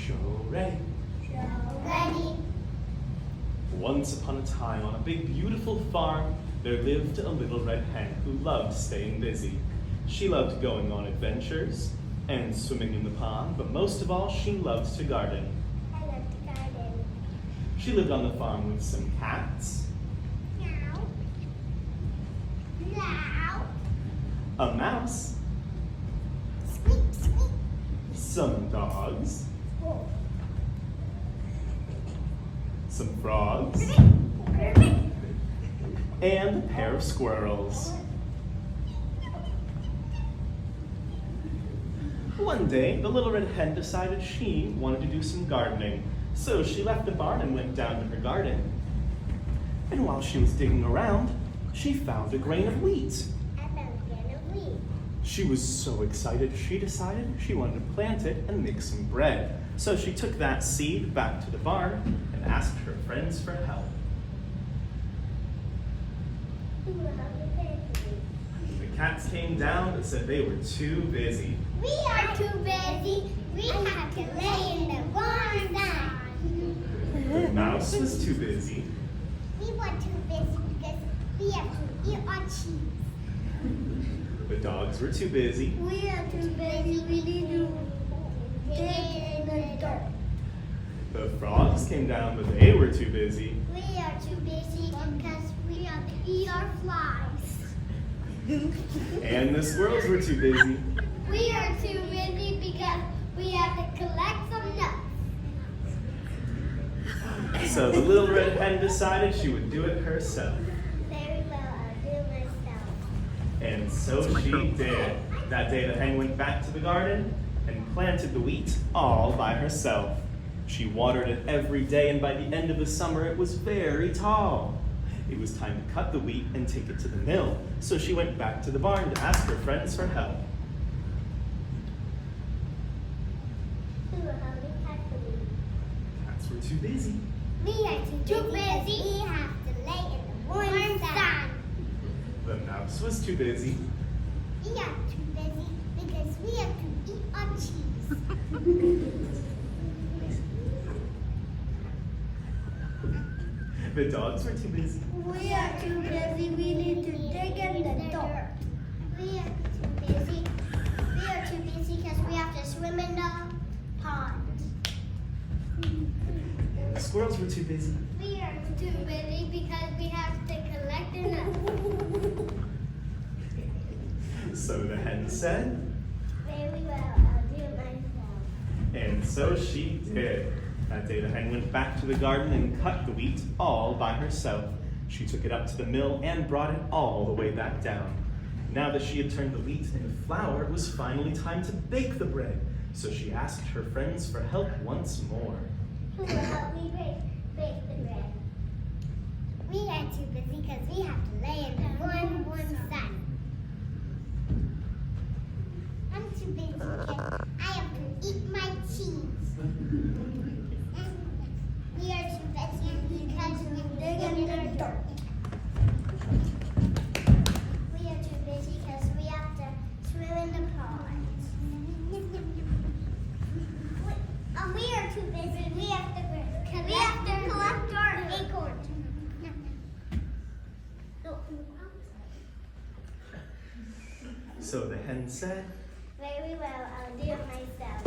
Show ready. Show ready. Once upon a time, on a big, beautiful farm, there lived a little red hen who loved staying busy. She loved going on adventures and swimming in the pond, but most of all, she loved to garden. I love to garden. She lived on the farm with some cats, Meow. Meow. a mouse, Squeak, squeak. some dogs, Oh. some frogs, and a pair of squirrels. One day, the little red hen decided she wanted to do some gardening, so she left the barn and went down to her garden. And while she was digging around, she found a grain of wheat. I found a grain of wheat. She was so excited, she decided she wanted to plant it and make some bread. So she took that seed back to the barn and asked her friends for help. Who will help me plant the wheat? The cats came down but said they were too busy. We are too busy. We have to lay in the barn sun. The mouse was too busy. We were too busy because we have to eat our cheese. The dogs were too busy. We are too busy. We need to dig in the dirt. The frogs came down but they were too busy. We are too busy because we have to eat our flies. And the squirrels were too busy. We are too busy because we have to collect some nuts. So the little red hen decided she would do it herself. Very well, I'll do it myself. And so she did. That day the hen went back to the garden and planted the wheat all by herself. She watered it every day, and by the end of the summer it was very tall. It was time to cut the wheat and take it to the mill, so she went back to the barn to ask her friends for help. Who will help me cut the wheat? Cats were too busy. We are too busy. We have to lay in the warm sun. The mouse was too busy. We are too busy because we have to eat our cheese. The dogs were too busy. We are too busy. We need to dig in the dirt. We are too busy. We are too busy because we have to swim in the pond. The squirrels were too busy. We are too busy because we have to collect the nuts. So the hen said, Very well, I'll do it myself. and so she did. That day the hen went back to the garden and cut the wheat all by herself. She took it up to the mill and brought it all the way back down. Now that she had turned the wheat into flour, it was finally time to bake the bread. So she asked her friends for help once more. Who will help me bake the bread? We are too busy because we have to lay in the warm sun. I'm too busy because I have to eat my cheese. We are too busy because we dig in the dirt. We are too busy because we have to swim in the pond. We are too busy. We have to collect our acorns. So the hen said, Very well, I'll do it myself.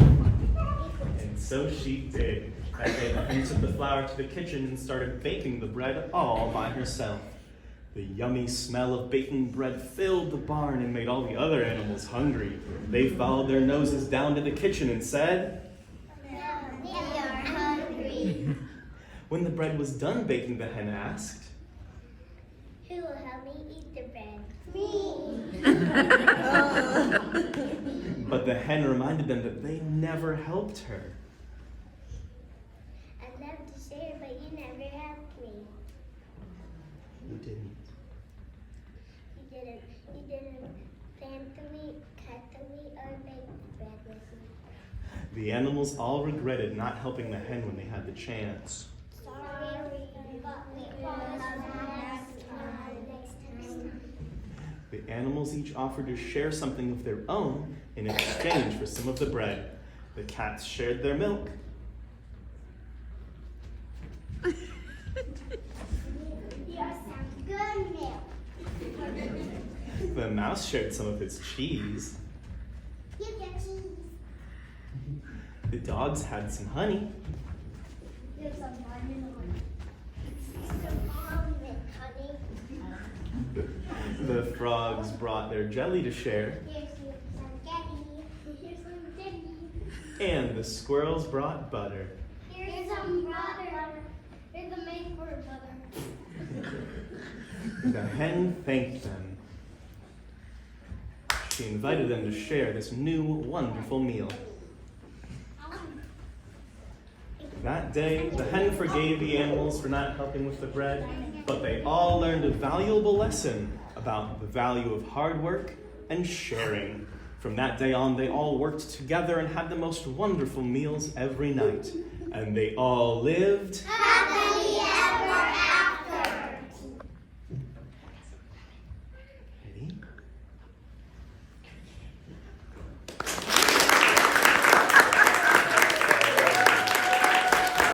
and so she did. That day the hen took the flour to the kitchen and started baking the bread all by herself. The yummy smell of baking bread filled the barn and made all the other animals hungry. They followed their noses down to the kitchen and said, We are hungry. When the bread was done baking, the hen asked, Who will help me eat the bread? Me. but the hen reminded them that they never helped her. I'd love to share, but you never helped me. You didn't. You didn't plant the wheat, cut the wheat, or bake the bread with me. The animals all regretted not helping the hen when they had the chance. Sorry, but we promise next time. The animals each offered to share something of their own in exchange for some of the bread. The cats shared their milk, The mouse shared some of his cheese. You get cheese. The dogs had some honey. Here's some honey. Some almond honey. The frogs brought their jelly to share. Here's some jelly. Here's some jelly. And the squirrels brought butter. Here's some butter. Here's the main for butter. The hen thanked them. She invited them to share this new wonderful meal. That day, the hen forgave the animals for not helping with the bread, but they all learned a valuable lesson about the value of hard work and sharing. From that day on, they all worked together and had the most wonderful meals every night. And they all lived happily